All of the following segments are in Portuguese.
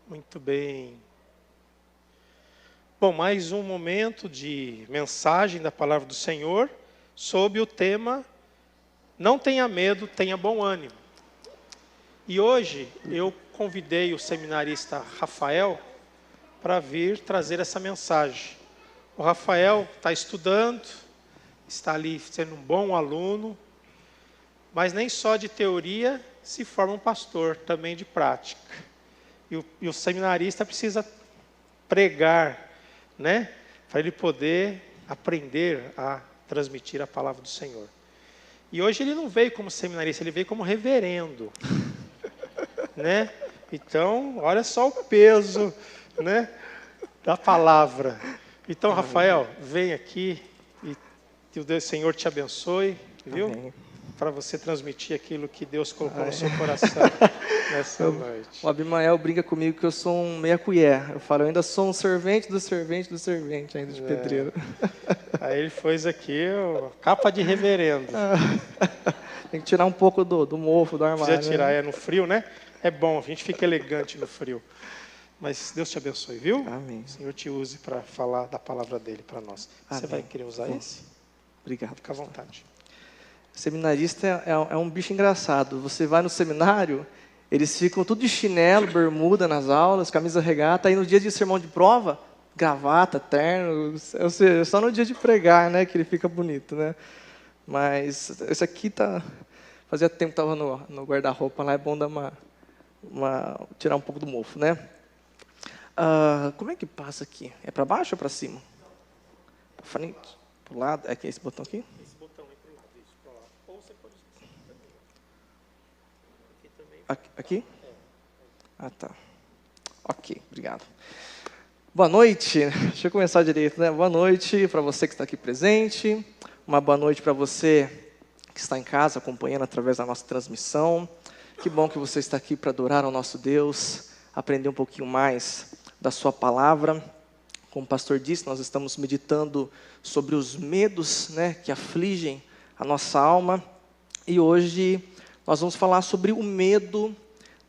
Muito bem. Bom, mais um momento de mensagem da palavra do Senhor sob o tema Não tenha medo, tenha bom ânimo. E hoje eu convidei o seminarista Rafael para vir trazer essa mensagem. O Rafael está estudando, está ali sendo um bom aluno, mas nem só de teoria se forma um pastor, também de prática. E o seminarista precisa pregar, né? Para ele poder aprender a transmitir a palavra do Senhor. E hoje ele não veio como seminarista, ele veio como reverendo, né? Então, olha só o peso, né, da palavra. Então, Rafael, vem aqui e que o Senhor te abençoe, viu? Amém. Para você transmitir aquilo que Deus colocou no seu coração nessa noite. O Abimael brinca comigo que eu sou um meia colher. Eu falo, eu ainda sou um servente do servente do servente, ainda de pedreiro. Aí ele fez aqui capa de reverendo. Tem que tirar um pouco do mofo, do armário. Precisa tirar, no frio, né? É bom, a gente fica elegante no frio. Mas Deus te abençoe, viu? Amém. O Senhor te use para falar da palavra dele para nós. Você Amém. vai querer usar esse? Obrigado. Fica à vontade. Seminarista é um bicho engraçado. Você vai no seminário, eles ficam tudo de chinelo, bermuda nas aulas, camisa regata, aí no dia de sermão de prova, gravata, terno, ou seja, só no dia de pregar, né, que ele fica bonito, né? Mas esse aqui fazia tempo que estava no guarda-roupa lá, é bom dar tirar um pouco do mofo, né? Como é que passa aqui? É para baixo ou para cima? Para frente? Para o lado? É aqui, esse botão aqui? Esse botão aí para o lado, isso, para lá. Ou você pode aqui também. Aqui? Ah, tá. Ok, obrigado. Boa noite. Deixa eu começar direito, né? Boa noite para você que está aqui presente. Uma boa noite para você que está em casa acompanhando através da nossa transmissão. Que bom que você está aqui para adorar ao nosso Deus, aprender um pouquinho mais da sua palavra. Como o pastor disse, nós estamos meditando sobre os medos, né, que afligem a nossa alma. E hoje nós vamos falar sobre o medo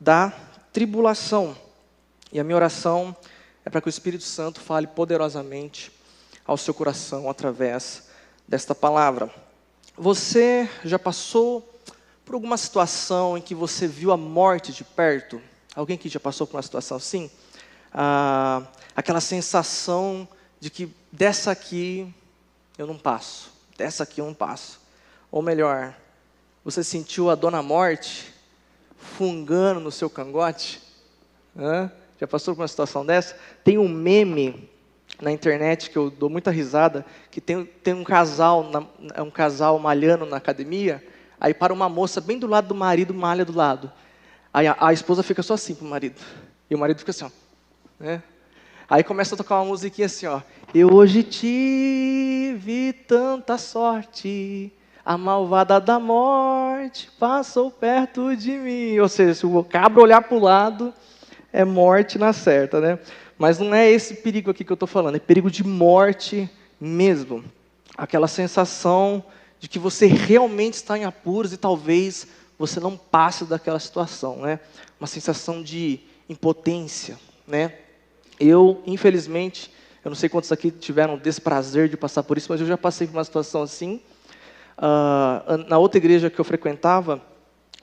da tribulação. E a minha oração é para que o Espírito Santo fale poderosamente ao seu coração através desta palavra. Você já passou por alguma situação em que você viu a morte de perto? Alguém que já passou por uma situação assim? Aquela sensação de que dessa aqui eu não passo, dessa aqui eu não passo. Ou melhor, você sentiu a dona morte fungando no seu cangote? Já passou por uma situação dessa? Tem um meme na internet que eu dou muita risada, que tem um casal malhando na academia, aí para uma moça bem do lado do marido, malha do lado. Aí a esposa fica só assim pro marido, e o marido fica assim, ó, né? Aí começa a tocar uma musiquinha assim, ó. Eu hoje tive tanta sorte, a malvada da morte passou perto de mim. Ou seja, se o cabra olhar para o lado, é morte na certa, né? Mas não é esse perigo aqui que eu estou falando, é perigo de morte mesmo. Aquela sensação de que você realmente está em apuros e talvez você não passe daquela situação, né? Uma sensação de impotência, né? Eu, infelizmente, eu não sei quantos aqui tiveram o desprazer de passar por isso, mas eu já passei por uma situação assim. Na outra igreja que eu frequentava,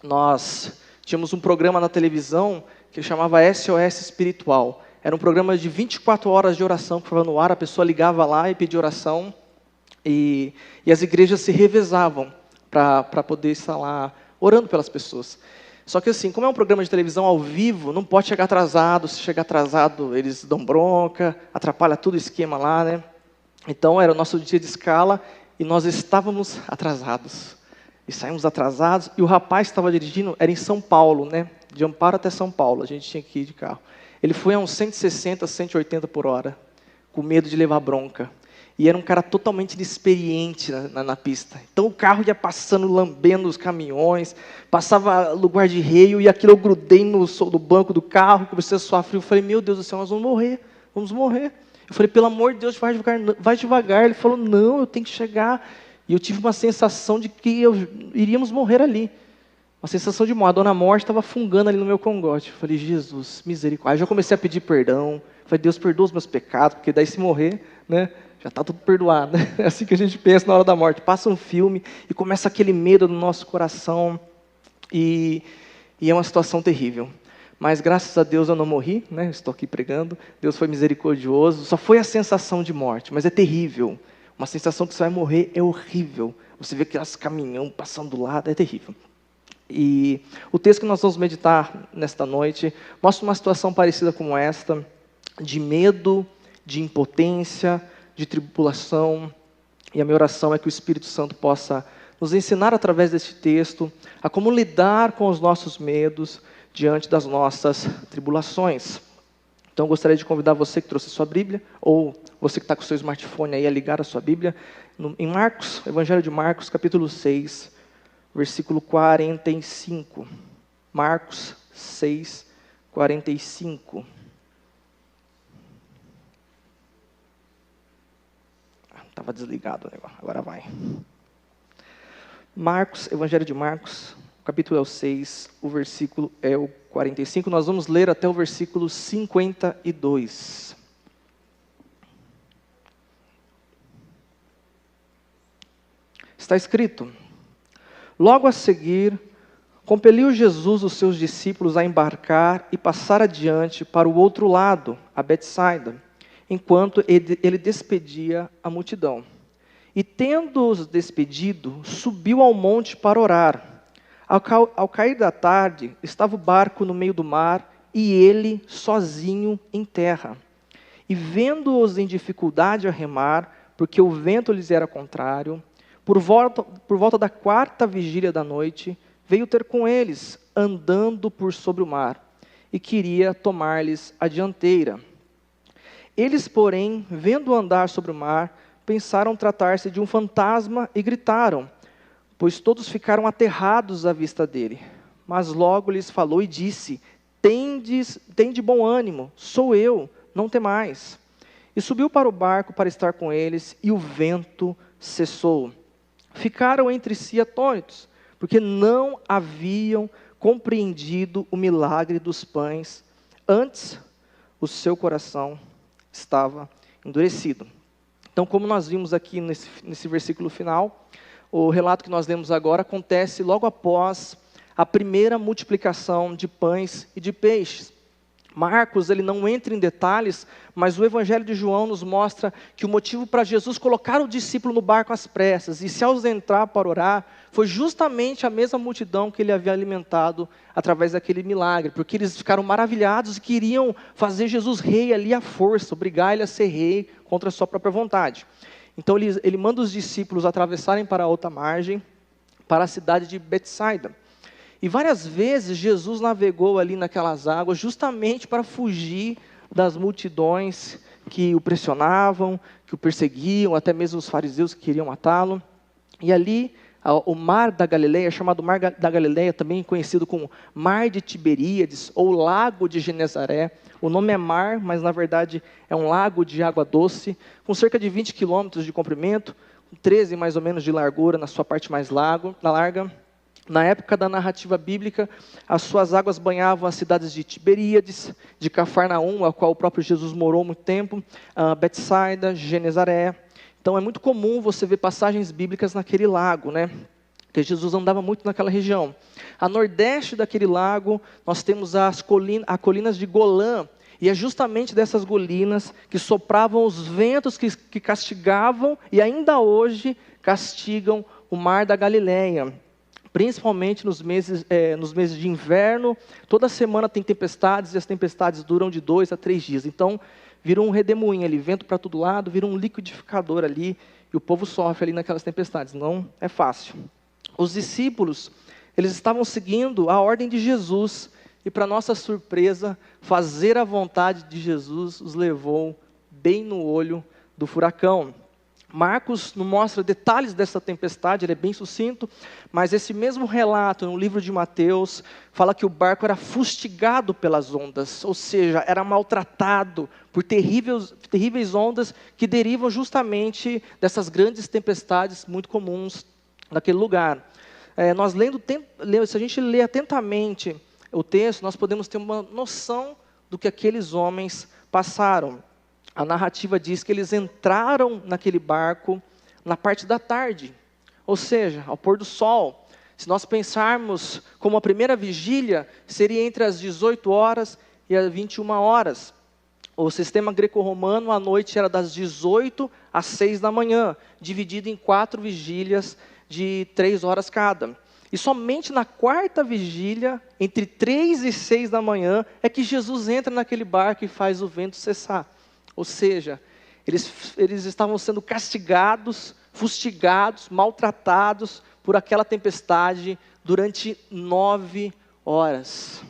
nós tínhamos um programa na televisão que chamava SOS Espiritual. Era um programa de 24 horas de oração que ficava no ar, a pessoa ligava lá e pedia oração, e as igrejas se revezavam para poder estar lá orando pelas pessoas. Só que assim, como é um programa de televisão ao vivo, não pode chegar atrasado. Se chegar atrasado, eles dão bronca, atrapalha todo o esquema lá, né? Então, era o nosso dia de escala e nós estávamos atrasados. E saímos atrasados, e o rapaz que estava dirigindo era em São Paulo, né? De Amparo até São Paulo, a gente tinha que ir de carro. Ele foi a uns 160, 180 por hora, com medo de levar bronca. E era um cara totalmente inexperiente na pista. Então o carro ia passando, lambendo os caminhões, passava no guarda-reio, e aquilo eu grudei no banco do carro, comecei a suar frio. Eu falei, meu Deus do céu, nós vamos morrer. Eu falei, pelo amor de Deus, vai devagar. Ele falou, não, eu tenho que chegar. E eu tive uma sensação de que iríamos morrer ali. Uma sensação de morte. A dona morte estava fungando ali no meu cangote. Eu falei, Jesus, misericórdia. Aí já comecei a pedir perdão. Falei, Deus, perdoa os meus pecados, porque daí se morrer, né, já está tudo perdoado. Né? É assim que a gente pensa na hora da morte. Passa um filme e começa aquele medo no nosso coração. E é uma situação terrível. Mas graças a Deus eu não morri, né? Estou aqui pregando. Deus foi misericordioso. Só foi a sensação de morte, mas é terrível. Uma sensação que você vai morrer é horrível. Você vê aquelas caminhão passando do lado, é terrível. E o texto que nós vamos meditar nesta noite mostra uma situação parecida com esta, de medo, de impotência, de tribulação. E a minha oração é que o Espírito Santo possa nos ensinar através deste texto a como lidar com os nossos medos diante das nossas tribulações. Então, eu gostaria de convidar você que trouxe a sua Bíblia, ou você que está com o seu smartphone aí a ligar a sua Bíblia, em Marcos, Evangelho de Marcos, capítulo 6, versículo 45. Marcos 6, 45. Estava desligado o negócio, agora vai. Marcos, Evangelho de Marcos, o capítulo é o 6, o versículo é o 45. Nós vamos ler até o versículo 52. Está escrito: logo a seguir, compeliu Jesus os seus discípulos a embarcar e passar adiante para o outro lado, a Betsaida, enquanto ele despedia a multidão. E tendo-os despedido, subiu ao monte para orar. Ao cair da tarde, estava o barco no meio do mar e ele sozinho em terra. E vendo-os em dificuldade a remar, porque o vento lhes era contrário, por volta da 4ª vigília da noite, veio ter com eles, andando por sobre o mar, e queria tomar-lhes a dianteira. Eles, porém, vendo andar sobre o mar, pensaram tratar-se de um fantasma e gritaram, pois todos ficaram aterrados à vista dele. Mas logo lhes falou e disse: tende bom ânimo, sou eu, não temais. E subiu para o barco para estar com eles, e o vento cessou. Ficaram entre si atônitos, porque não haviam compreendido o milagre dos pães. Antes, o seu coração estava endurecido. Então, como nós vimos aqui nesse versículo final, o relato que nós lemos agora acontece logo após a primeira multiplicação de pães e de peixes. Marcos, ele não entra em detalhes, mas o Evangelho de João nos mostra que o motivo para Jesus colocar o discípulo no barco às pressas e se ausentar para orar foi justamente a mesma multidão que ele havia alimentado através daquele milagre, porque eles ficaram maravilhados e queriam fazer Jesus rei ali à força, obrigar ele a ser rei contra a sua própria vontade. Então ele manda os discípulos atravessarem para a outra margem, para a cidade de Betsaida. E várias vezes Jesus navegou ali naquelas águas justamente para fugir das multidões que o pressionavam, que o perseguiam, até mesmo os fariseus que queriam matá-lo. E ali, o mar da Galileia, chamado Mar da Galileia, também conhecido como Mar de Tiberíades, ou Lago de Genezaré. O nome é mar, mas na verdade é um lago de água doce, com cerca de 20 quilômetros de comprimento, 13 mais ou menos de largura na sua parte mais larga. Na época da narrativa bíblica, as suas águas banhavam as cidades de Tiberíades, de Cafarnaum, a qual o próprio Jesus morou muito tempo, Betsaida, Genezaré. Então é muito comum você ver passagens bíblicas naquele lago, né? Porque Jesus andava muito naquela região. A nordeste daquele lago, nós temos as colinas de Golã, e é justamente dessas colinas que sopravam os ventos que castigavam, e ainda hoje castigam o mar da Galileia. Principalmente nos meses de inverno, toda semana tem tempestades, e as tempestades duram de 2 a 3 dias. Então, vira um redemoinho ali, vento para todo lado, vira um liquidificador ali, e o povo sofre ali naquelas tempestades. Não é fácil. Os discípulos, eles estavam seguindo a ordem de Jesus, e para nossa surpresa, fazer a vontade de Jesus os levou bem no olho do furacão. Marcos não mostra detalhes dessa tempestade, ele é bem sucinto, mas esse mesmo relato no livro de Mateus fala que o barco era fustigado pelas ondas, ou seja, era maltratado por terríveis ondas que derivam justamente dessas grandes tempestades muito comuns naquele lugar. se a gente lê atentamente o texto, nós podemos ter uma noção do que aqueles homens passaram. A narrativa diz que eles entraram naquele barco na parte da tarde, ou seja, ao pôr do sol. Se nós pensarmos como a primeira vigília, seria entre as 18 horas e as 21 horas. O sistema greco-romano, a noite era das 18 às 6 da manhã, dividido em 4 vigílias de 3 horas cada. E somente na quarta vigília, entre 3 e 6 da manhã, é que Jesus entra naquele barco e faz o vento cessar. Ou seja, eles estavam sendo castigados, fustigados, maltratados por aquela tempestade durante 9 horas.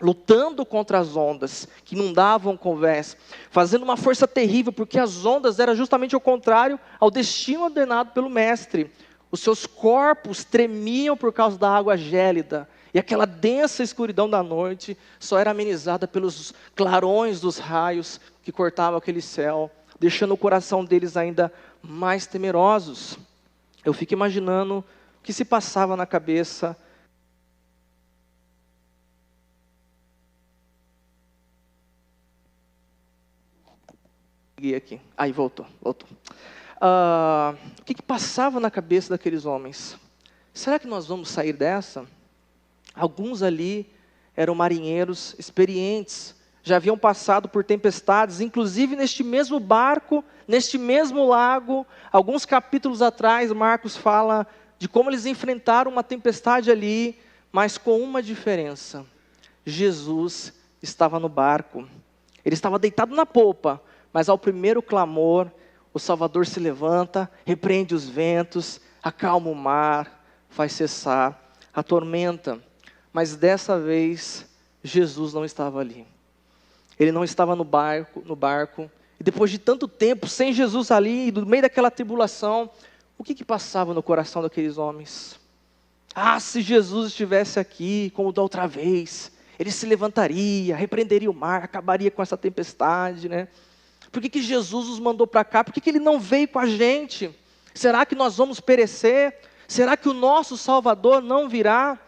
Lutando contra as ondas, que inundavam convés, fazendo uma força terrível, porque as ondas eram justamente o contrário ao destino ordenado pelo Mestre. Os seus corpos tremiam por causa da água gélida, e aquela densa escuridão da noite só era amenizada pelos clarões dos raios que cortavam aquele céu, deixando o coração deles ainda mais temerosos. Eu fico imaginando o que se passava na cabeça aqui. Aí, voltou. O que passava na cabeça daqueles homens? Será que nós vamos sair dessa? Alguns ali eram marinheiros experientes, já haviam passado por tempestades, inclusive neste mesmo barco, neste mesmo lago. Alguns capítulos atrás, Marcos fala de como eles enfrentaram uma tempestade ali, mas com uma diferença: Jesus estava no barco, ele estava deitado na popa, mas ao primeiro clamor, o Salvador se levanta, repreende os ventos, acalma o mar, faz cessar a tormenta. Mas dessa vez, Jesus não estava ali. Ele não estava no barco. E depois de tanto tempo, sem Jesus ali, no meio daquela tribulação, o que passava no coração daqueles homens? Ah, se Jesus estivesse aqui, como da outra vez, ele se levantaria, repreenderia o mar, acabaria com essa tempestade, né? Por que Jesus nos mandou para cá? Por que ele não veio com a gente? Será que nós vamos perecer? Será que o nosso Salvador não virá?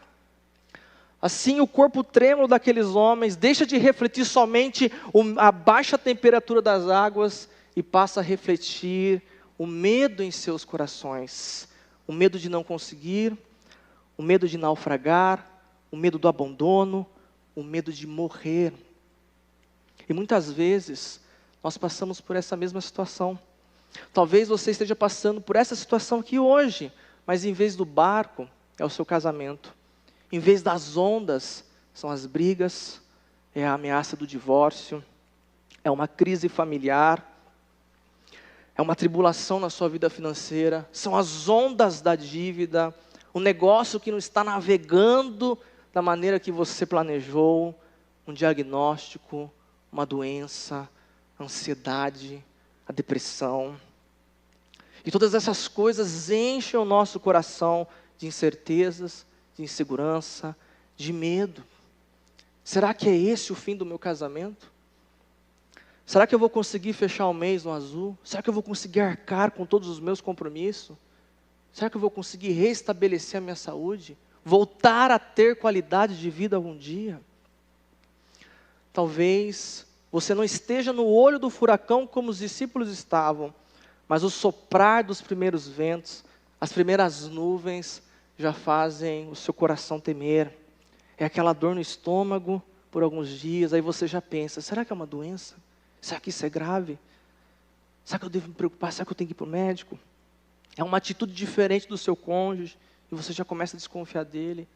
Assim, o corpo trêmulo daqueles homens deixa de refletir somente a baixa temperatura das águas e passa a refletir o medo em seus corações. O medo de não conseguir, o medo de naufragar, o medo do abandono, o medo de morrer. E muitas vezes nós passamos por essa mesma situação. Talvez você esteja passando por essa situação aqui hoje, mas em vez do barco, é o seu casamento. Em vez das ondas, são as brigas, é a ameaça do divórcio, é uma crise familiar, é uma tribulação na sua vida financeira, são as ondas da dívida, um negócio que não está navegando da maneira que você planejou, um diagnóstico, uma doença, a ansiedade, a depressão. E todas essas coisas enchem o nosso coração de incertezas, de insegurança, de medo. Será que é esse o fim do meu casamento? Será que eu vou conseguir fechar o mês no azul? Será que eu vou conseguir arcar com todos os meus compromissos? Será que eu vou conseguir restabelecer a minha saúde? Voltar a ter qualidade de vida algum dia? Talvez você não esteja no olho do furacão como os discípulos estavam, mas o soprar dos primeiros ventos, as primeiras nuvens, já fazem o seu coração temer. É aquela dor no estômago por alguns dias, aí você já pensa, será que é uma doença? Será que isso é grave? Será que eu devo me preocupar? Será que eu tenho que ir para o médico? É uma atitude diferente do seu cônjuge, e você já começa a desconfiar dele.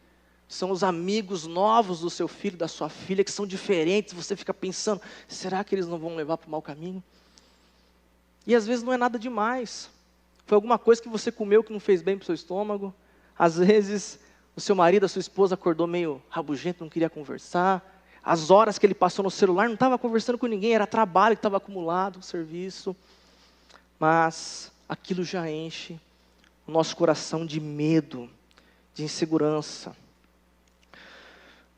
São os amigos novos do seu filho, da sua filha, que são diferentes, você fica pensando, será que eles não vão levar para o mau caminho? E às vezes não é nada demais. Foi alguma coisa que você comeu que não fez bem para o seu estômago. Às vezes, o seu marido, a sua esposa acordou meio rabugento, não queria conversar. As horas que ele passou no celular, não estava conversando com ninguém, era trabalho que estava acumulado, serviço. Mas aquilo já enche o nosso coração de medo, de insegurança.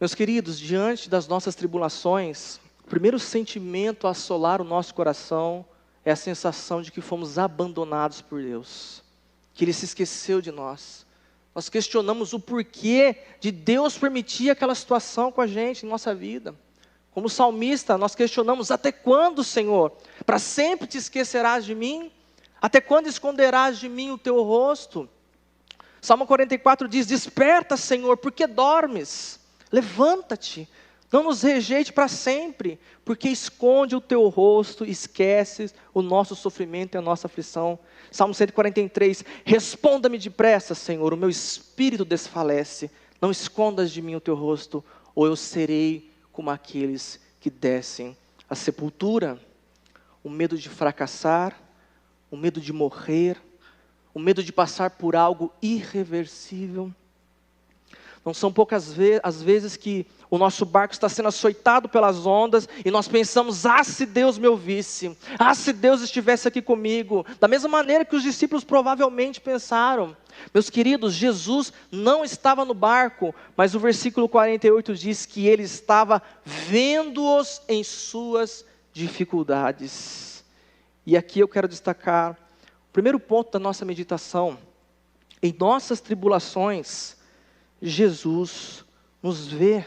Meus queridos, diante das nossas tribulações, o primeiro sentimento a assolar o nosso coração é a sensação de que fomos abandonados por Deus, que Ele se esqueceu de nós, Nós questionamos o porquê de Deus permitir aquela situação com a gente, em nossa vida. Como salmista, nós questionamos: até quando, Senhor? Para sempre te esquecerás de mim? Até quando esconderás de mim o teu rosto? Salmo 44 diz: desperta, Senhor, porque dormes? Levanta-te, não nos rejeite para sempre, porque esconde o teu rosto, esqueces o nosso sofrimento e a nossa aflição. Salmo 143, responda-me depressa, Senhor, o meu espírito desfalece, não escondas de mim o teu rosto, ou eu serei como aqueles que descem à sepultura. O medo de fracassar, o medo de morrer, o medo de passar por algo irreversível. Não são poucas as vezes que o nosso barco está sendo açoitado pelas ondas e nós pensamos: ah, se Deus me ouvisse, ah, se Deus estivesse aqui comigo. Da mesma maneira que os discípulos provavelmente pensaram. Meus queridos, Jesus não estava no barco, mas o versículo 48 diz que ele estava vendo-os em suas dificuldades. E aqui eu quero destacar o primeiro ponto da nossa meditação. Em nossas tribulações, Jesus nos vê.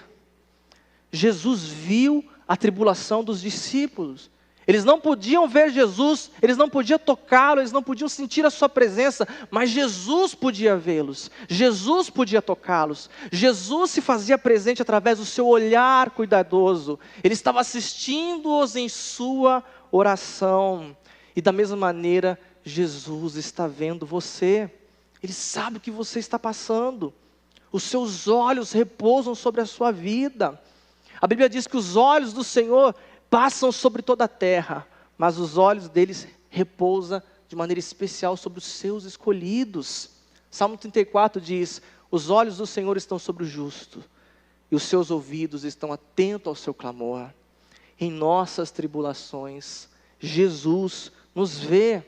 Jesus viu a tribulação dos discípulos. Eles não podiam ver Jesus, eles não podiam tocá-lo, eles não podiam sentir a sua presença, mas Jesus podia vê-los, Jesus podia tocá-los. Jesus se fazia presente através do seu olhar cuidadoso. Ele estava assistindo-os em sua oração. E da mesma maneira, Jesus está vendo você. Ele sabe o que você está passando. Os seus olhos repousam sobre a sua vida. A Bíblia diz que os olhos do Senhor passam sobre toda a terra, mas os olhos deles repousam de maneira especial sobre os seus escolhidos. Salmo 34 diz: os olhos do Senhor estão sobre o justo, e os seus ouvidos estão atentos ao seu clamor. Em nossas tribulações, Jesus nos vê.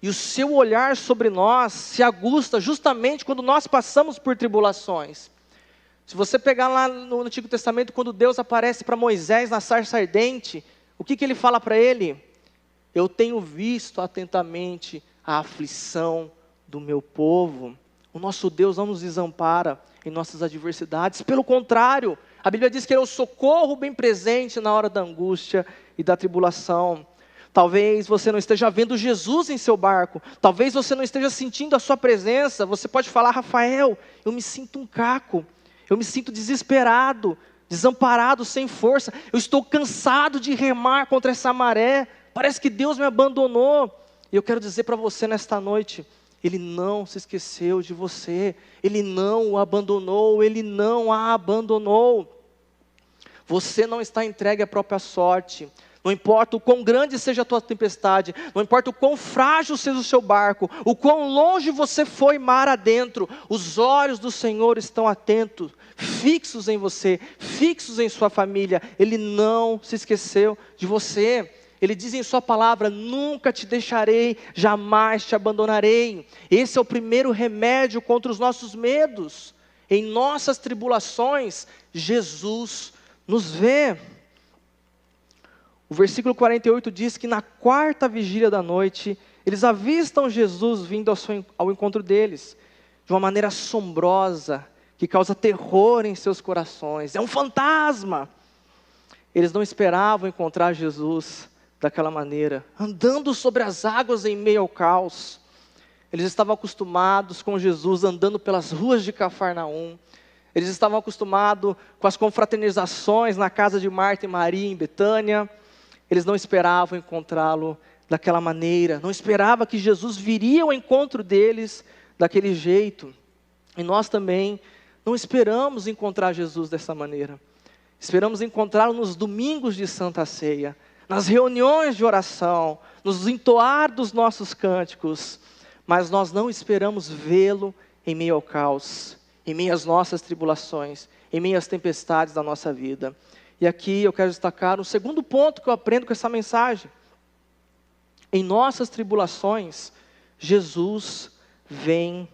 E o seu olhar sobre nós se aguça justamente quando nós passamos por tribulações. Se você pegar lá no Antigo Testamento, quando Deus aparece para Moisés na sarça ardente, o que ele fala para ele? Eu tenho visto atentamente a aflição do meu povo. O nosso Deus não nos desampara em nossas adversidades. Pelo contrário, a Bíblia diz que Ele é o socorro bem presente na hora da angústia e da tribulação. Talvez você não esteja vendo Jesus em seu barco. Talvez você não esteja sentindo a sua presença. Você pode falar: Rafael, eu me sinto um caco. Eu me sinto desesperado, desamparado, sem força. Eu estou cansado de remar contra essa maré. Parece que Deus me abandonou. E eu quero dizer para você nesta noite: Ele não se esqueceu de você. Ele não o abandonou. Ele não a abandonou. Você não está entregue à própria sorte. Não importa o quão grande seja a tua tempestade, não importa o quão frágil seja o seu barco, o quão longe você foi mar adentro, os olhos do Senhor estão atentos, fixos em você, fixos em sua família. Ele não se esqueceu de você. Ele diz em sua palavra: nunca te deixarei, jamais te abandonarei. Esse é o primeiro remédio contra os nossos medos. Em nossas tribulações, Jesus nos vê. O versículo 48 diz que na quarta vigília da noite, eles avistam Jesus vindo ao encontro deles, de uma maneira assombrosa, que causa terror em seus corações. É um fantasma. Eles não esperavam encontrar Jesus daquela maneira, andando sobre as águas em meio ao caos. Eles estavam acostumados com Jesus andando pelas ruas de Cafarnaum. Eles estavam acostumados com as confraternizações na casa de Marta e Maria em Betânia. Eles não esperavam encontrá-lo daquela maneira, não esperavam que Jesus viria ao encontro deles daquele jeito. E nós também não esperamos encontrar Jesus dessa maneira. Esperamos encontrá-lo nos domingos de Santa Ceia, nas reuniões de oração, nos entoar dos nossos cânticos, mas nós não esperamos vê-lo em meio ao caos, em meio às nossas tribulações, em meio às tempestades da nossa vida. E aqui eu quero destacar um segundo ponto que eu aprendo com essa mensagem. Em nossas tribulações, Jesus vem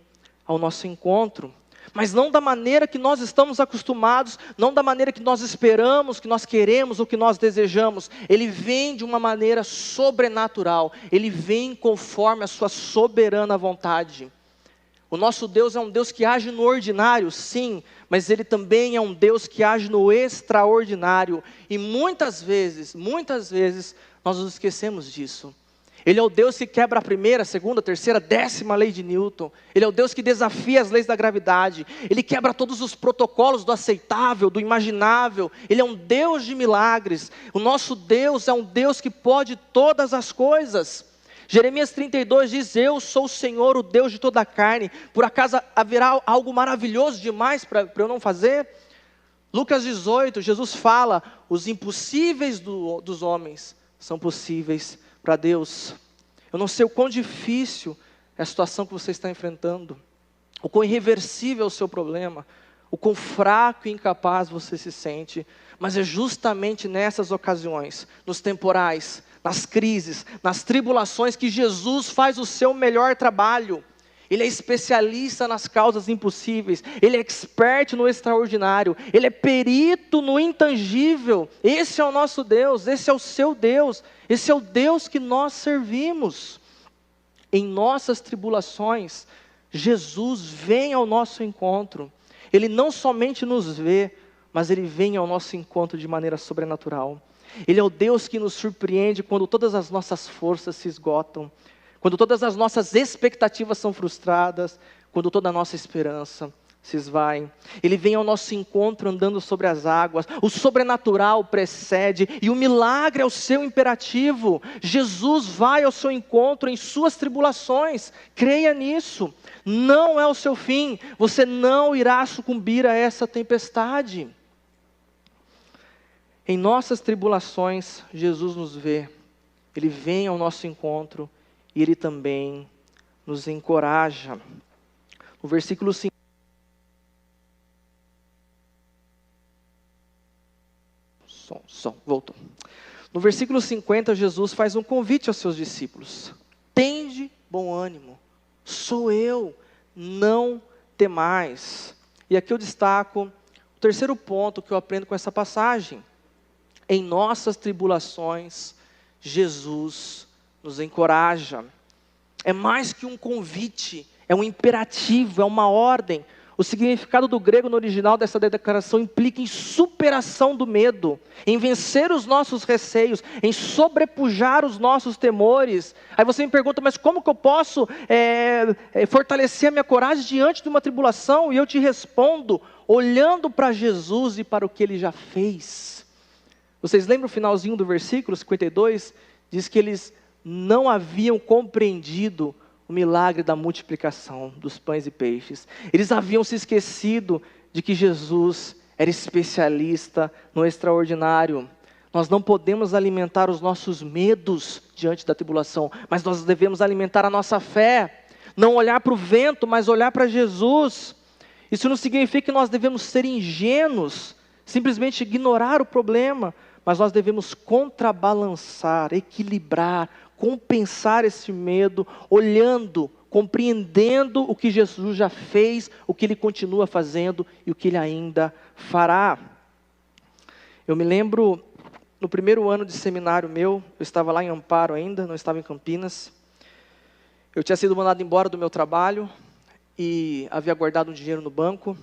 ao nosso encontro. Mas não da maneira que nós estamos acostumados, não da maneira que nós esperamos, que nós queremos ou que nós desejamos. Ele vem de uma maneira sobrenatural. Ele vem conforme a sua soberana vontade. O nosso Deus é um Deus que age no ordinário, sim, mas Ele também é um Deus que age no extraordinário. E muitas vezes, nós nos esquecemos disso. Ele é o Deus que quebra a primeira, segunda, terceira, 10ª lei de Newton. Ele é o Deus que desafia as leis da gravidade. Ele quebra todos os protocolos do aceitável, do imaginável. Ele é um Deus de milagres. O nosso Deus é um Deus que pode todas as coisas. Jeremias 32 diz: eu sou o Senhor, o Deus de toda a carne. Por acaso haverá algo maravilhoso demais para eu não fazer? Lucas 18, Jesus fala: os impossíveis dos homens são possíveis para Deus. Eu não sei o quão difícil é a situação que você está enfrentando, o quão irreversível é o seu problema, o quão fraco e incapaz você se sente, mas é justamente nessas ocasiões, nos temporais, nas crises, nas tribulações, que Jesus faz o seu melhor trabalho. Ele é especialista nas causas impossíveis, Ele é expert no extraordinário, Ele é perito no intangível. Esse é o nosso Deus, esse é o seu Deus, esse é o Deus que nós servimos. Em nossas tribulações, Jesus vem ao nosso encontro. Ele não somente nos vê, mas Ele vem ao nosso encontro de maneira sobrenatural. Ele é o Deus que nos surpreende quando todas as nossas forças se esgotam, quando todas as nossas expectativas são frustradas, quando toda a nossa esperança se esvai. Ele vem ao nosso encontro andando sobre as águas. O sobrenatural precede e o milagre é o seu imperativo. Jesus vai ao seu encontro em suas tribulações. Creia nisso. Não é o seu fim. Você não irá sucumbir a essa tempestade. Em nossas tribulações, Jesus nos vê. Ele vem ao nosso encontro. E Ele também nos encoraja. No versículo 5. Voltou. No versículo 50, Jesus faz um convite aos seus discípulos. Tende bom ânimo. Sou eu, não temais. E aqui eu destaco o terceiro ponto que eu aprendo com essa passagem. Em nossas tribulações, Jesus nos encoraja. É mais que um convite, é um imperativo, é uma ordem. O significado do grego no original dessa declaração implica em superação do medo, em vencer os nossos receios, em sobrepujar os nossos temores. Aí você me pergunta, mas como que eu posso fortalecer a minha coragem diante de uma tribulação? E eu te respondo, olhando para Jesus e para o que Ele já fez. Vocês lembram o finalzinho do versículo 52? Diz que eles não haviam compreendido o milagre da multiplicação dos pães e peixes. Eles haviam se esquecido de que Jesus era especialista no extraordinário. Nós não podemos alimentar os nossos medos diante da tribulação, mas nós devemos alimentar a nossa fé. Não olhar para o vento, mas olhar para Jesus. Isso não significa que nós devemos ser ingênuos, simplesmente ignorar o problema, mas nós devemos contrabalançar, equilibrar, compensar esse medo, olhando, compreendendo o que Jesus já fez, o que Ele continua fazendo e o que Ele ainda fará. Eu me lembro, no primeiro ano de seminário meu, eu estava lá em Amparo ainda, não estava em Campinas. Eu tinha sido mandado embora do meu trabalho e havia guardado um dinheiro no banco.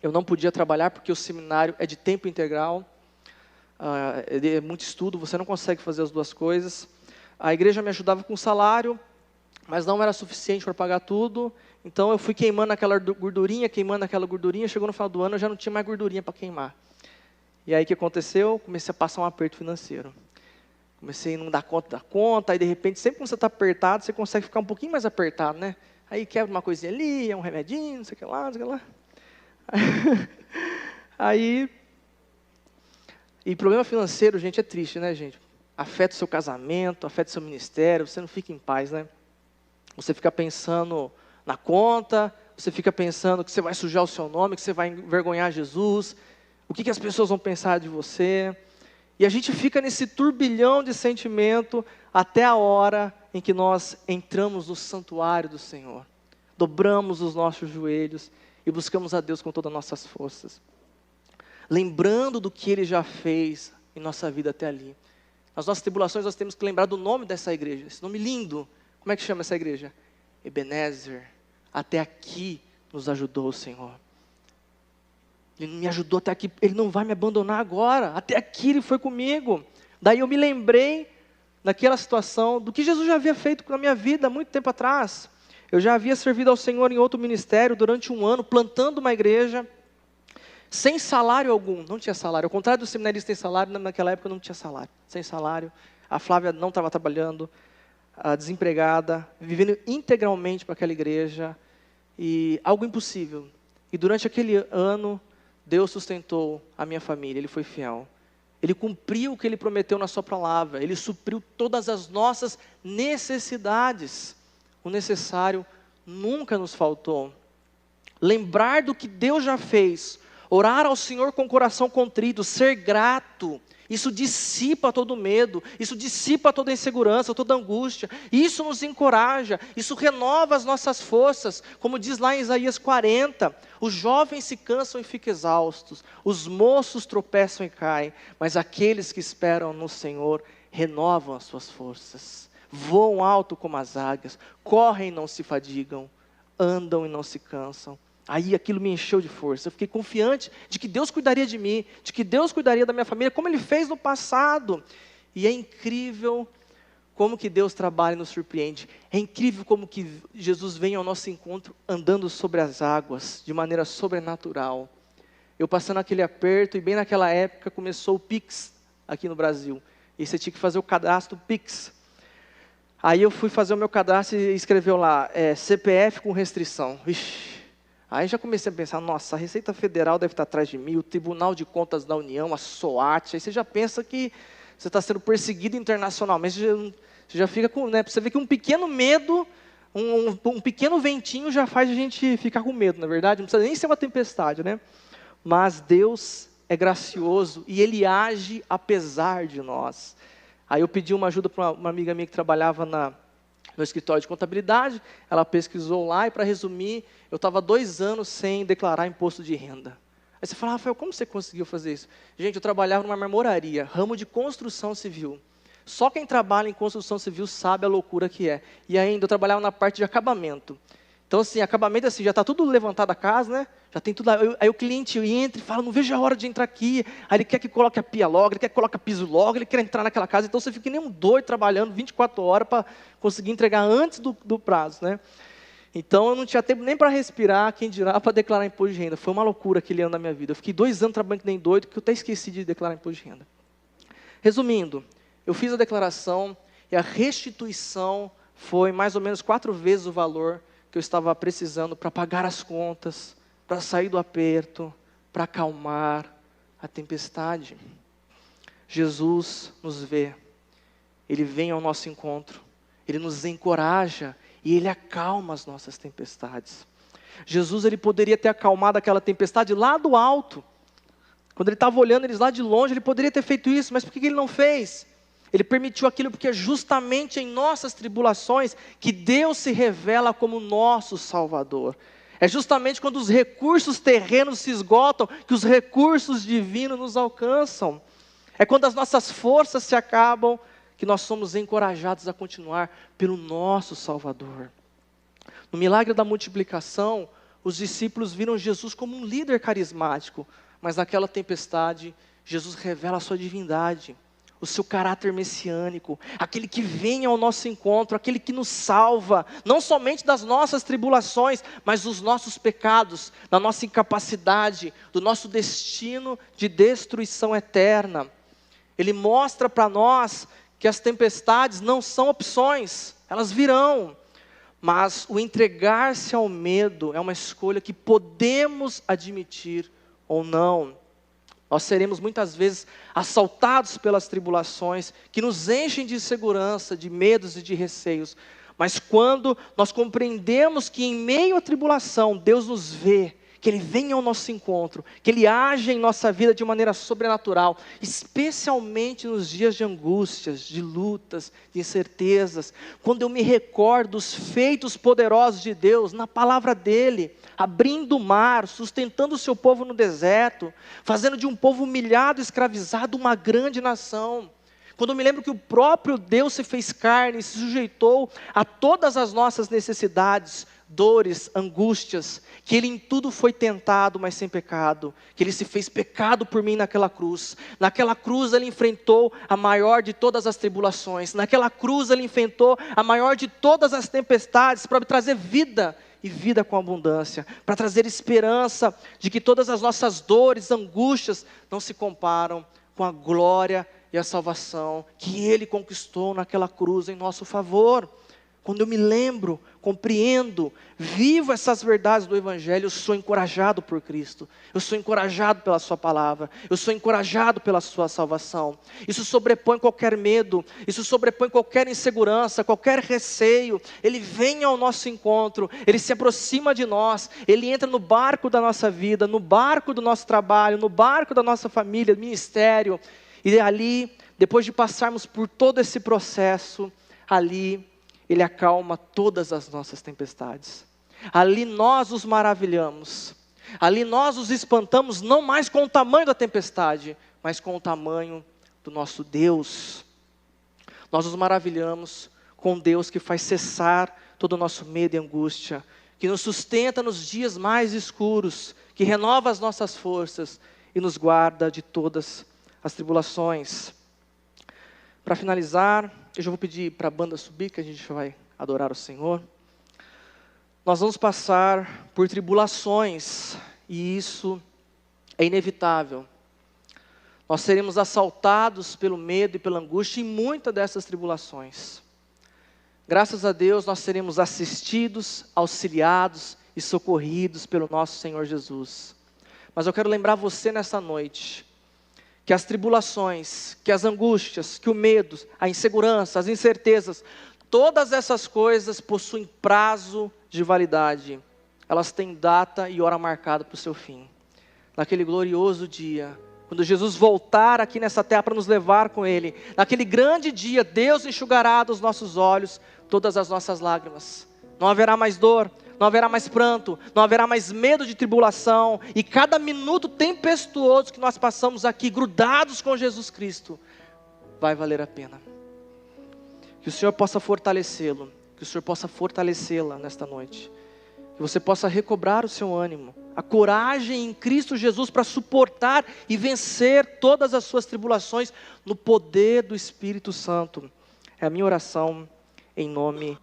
Eu não podia trabalhar porque o seminário é de tempo integral. É muito estudo, você não consegue fazer as duas coisas. A igreja me ajudava com salário, mas não era suficiente para pagar tudo. Então eu fui queimando aquela gordurinha, chegou no final do ano, eu já não tinha mais gordurinha para queimar. E aí o que aconteceu? Comecei a passar um aperto financeiro. Comecei a não dar conta da conta, aí de repente, sempre quando você está apertado, você consegue ficar um pouquinho mais apertado, né? Aí quebra uma coisinha ali, é um remedinho, não sei o que lá, não sei o que lá. Aí... E problema financeiro, gente, é triste, né, gente? Afeta o seu casamento, afeta o seu ministério, você não fica em paz, né? Você fica pensando na conta, você fica pensando que você vai sujar o seu nome, que você vai envergonhar Jesus, o que as pessoas vão pensar de você. E a gente fica nesse turbilhão de sentimento até a hora em que nós entramos no santuário do Senhor. Dobramos os nossos joelhos e buscamos a Deus com todas as nossas forças. Lembrando do que Ele já fez em nossa vida até ali. Nas nossas tribulações nós temos que lembrar do nome dessa igreja, esse nome lindo. Como é que chama essa igreja? Ebenezer, Até aqui nos ajudou o Senhor. Ele me ajudou até aqui, Ele não vai me abandonar agora. Até aqui Ele foi comigo. Daí eu me lembrei, naquela situação, do que Jesus já havia feito na minha vida há muito tempo atrás. Eu já havia servido ao Senhor em outro ministério durante 1 ano, plantando uma igreja, sem salário algum, não tinha salário. Ao contrário do seminarista tem salário, naquela época não tinha salário, sem salário. A Flávia não estava trabalhando, desempregada, vivendo integralmente para aquela igreja, e algo impossível. E durante aquele ano, Deus sustentou a minha família, Ele foi fiel. Ele cumpriu o que Ele prometeu na sua palavra, Ele supriu todas as nossas necessidades. O necessário nunca nos faltou. Lembrar do que Deus já fez, orar ao Senhor com o coração contrito, ser grato, isso dissipa todo medo, isso dissipa toda insegurança, toda angústia, isso nos encoraja, isso renova as nossas forças, como diz lá em Isaías 40, os jovens se cansam e ficam exaustos, os moços tropeçam e caem, mas aqueles que esperam no Senhor renovam as suas forças, voam alto como as águias, correm e não se fadigam, andam e não se cansam. Aí aquilo me encheu de força, eu fiquei confiante de que Deus cuidaria de mim, de que Deus cuidaria da minha família, como Ele fez no passado. E é incrível como que Deus trabalha e nos surpreende. É incrível como que Jesus vem ao nosso encontro andando sobre as águas, de maneira sobrenatural. Eu passando aquele aperto, e bem naquela época começou o Pix aqui no Brasil. E você tinha que fazer o cadastro Pix. Aí eu fui fazer o meu cadastro e escreveu lá, CPF com restrição. Ixi. Aí já comecei a pensar, nossa, a Receita Federal deve estar atrás de mim, o Tribunal de Contas da União, a SOAT, aí você já pensa que você está sendo perseguido internacionalmente, você já fica com, né, você vê que um pequeno medo, um pequeno ventinho já faz a gente ficar com medo, na verdade, não precisa nem ser uma tempestade, né? Mas Deus é gracioso e Ele age apesar de nós. Aí eu pedi uma ajuda para uma amiga minha que trabalhava no escritório de contabilidade, ela pesquisou lá e, para resumir, eu estava 2 anos sem declarar imposto de renda. Aí você fala, Rafael, como você conseguiu fazer isso? Gente, eu trabalhava numa marmoraria, ramo de construção civil. Só quem trabalha em construção civil sabe a loucura que é. E ainda eu trabalhava na parte de acabamento. Então, assim, acabamento assim, já está tudo levantado a casa, né? Já tem tudo lá. Aí o cliente entra e fala, não vejo a hora de entrar aqui. Aí ele quer que coloque a pia logo, ele quer que coloque a piso logo, ele quer entrar naquela casa. Então você fica que nem um doido trabalhando 24 horas para conseguir entregar antes do prazo, né? Então eu não tinha tempo nem para respirar, quem dirá para declarar imposto de renda. Foi uma loucura aquele ano da minha vida. Eu fiquei 2 anos trabalhando que nem doido, que eu até esqueci de declarar imposto de renda. Resumindo, eu fiz a declaração e a restituição foi mais ou menos 4 vezes o valor que eu estava precisando para pagar as contas, para sair do aperto, para acalmar a tempestade. Jesus nos vê, Ele vem ao nosso encontro, Ele nos encoraja e Ele acalma as nossas tempestades. Jesus, Ele poderia ter acalmado aquela tempestade lá do alto. Quando Ele estava olhando eles lá de longe, Ele poderia ter feito isso, mas por que Ele não fez? Ele permitiu aquilo porque é justamente em nossas tribulações que Deus se revela como nosso Salvador. É justamente quando os recursos terrenos se esgotam que os recursos divinos nos alcançam. É quando as nossas forças se acabam que nós somos encorajados a continuar pelo nosso Salvador. No milagre da multiplicação, os discípulos viram Jesus como um líder carismático, mas naquela tempestade, Jesus revela a sua divindade, o seu caráter messiânico, aquele que vem ao nosso encontro, aquele que nos salva, não somente das nossas tribulações, mas dos nossos pecados, da nossa incapacidade, do nosso destino de destruição eterna. Ele mostra para nós que as tempestades não são opções, elas virão, mas o entregar-se ao medo é uma escolha que podemos admitir ou não. Nós seremos muitas vezes assaltados pelas tribulações que nos enchem de insegurança, de medos e de receios. Mas quando nós compreendemos que em meio à tribulação Deus nos vê, que Ele vem ao nosso encontro, que Ele age em nossa vida de maneira sobrenatural, especialmente nos dias de angústias, de lutas, de incertezas, quando eu me recordo dos feitos poderosos de Deus na palavra dEle, abrindo o mar, sustentando o seu povo no deserto, fazendo de um povo humilhado e escravizado uma grande nação. Quando eu me lembro que o próprio Deus se fez carne e se sujeitou a todas as nossas necessidades, dores, angústias, que Ele em tudo foi tentado, mas sem pecado, que Ele se fez pecado por mim naquela cruz. Naquela cruz Ele enfrentou a maior de todas as tribulações, naquela cruz Ele enfrentou a maior de todas as tempestades, para trazer vida, e vida com abundância, para trazer esperança de que todas as nossas dores, angústias, não se comparam com a glória e a salvação que Ele conquistou naquela cruz em nosso favor. Quando eu me lembro, compreendo, vivo essas verdades do Evangelho, eu sou encorajado por Cristo, eu sou encorajado pela sua palavra, eu sou encorajado pela sua salvação. Isso sobrepõe qualquer medo, isso sobrepõe qualquer insegurança, qualquer receio. Ele vem ao nosso encontro, Ele se aproxima de nós, Ele entra no barco da nossa vida, no barco do nosso trabalho, no barco da nossa família, ministério. E ali, depois de passarmos por todo esse processo, ali Ele acalma todas as nossas tempestades. Ali nós os maravilhamos. Ali nós os espantamos, não mais com o tamanho da tempestade, mas com o tamanho do nosso Deus. Nós nos maravilhamos com Deus que faz cessar todo o nosso medo e angústia, que nos sustenta nos dias mais escuros, que renova as nossas forças e nos guarda de todas as tribulações. Para finalizar, eu já vou pedir para a banda subir, que a gente vai adorar o Senhor. Nós vamos passar por tribulações, e isso é inevitável. Nós seremos assaltados pelo medo e pela angústia em muitas dessas tribulações. Graças a Deus, nós seremos assistidos, auxiliados e socorridos pelo nosso Senhor Jesus. Mas eu quero lembrar você nessa noite, que as tribulações, que as angústias, que o medo, a insegurança, as incertezas, todas essas coisas possuem prazo de validade. Elas têm data e hora marcada para o seu fim. Naquele glorioso dia, quando Jesus voltar aqui nessa terra para nos levar com Ele, naquele grande dia, Deus enxugará dos nossos olhos todas as nossas lágrimas. Não haverá mais dor, não haverá mais pranto, não haverá mais medo de tribulação, e cada minuto tempestuoso que nós passamos aqui, grudados com Jesus Cristo, vai valer a pena. Que o Senhor possa fortalecê-lo, que o Senhor possa fortalecê-la nesta noite, que você possa recobrar o seu ânimo, a coragem em Cristo Jesus para suportar e vencer todas as suas tribulações no poder do Espírito Santo. É a minha oração em nome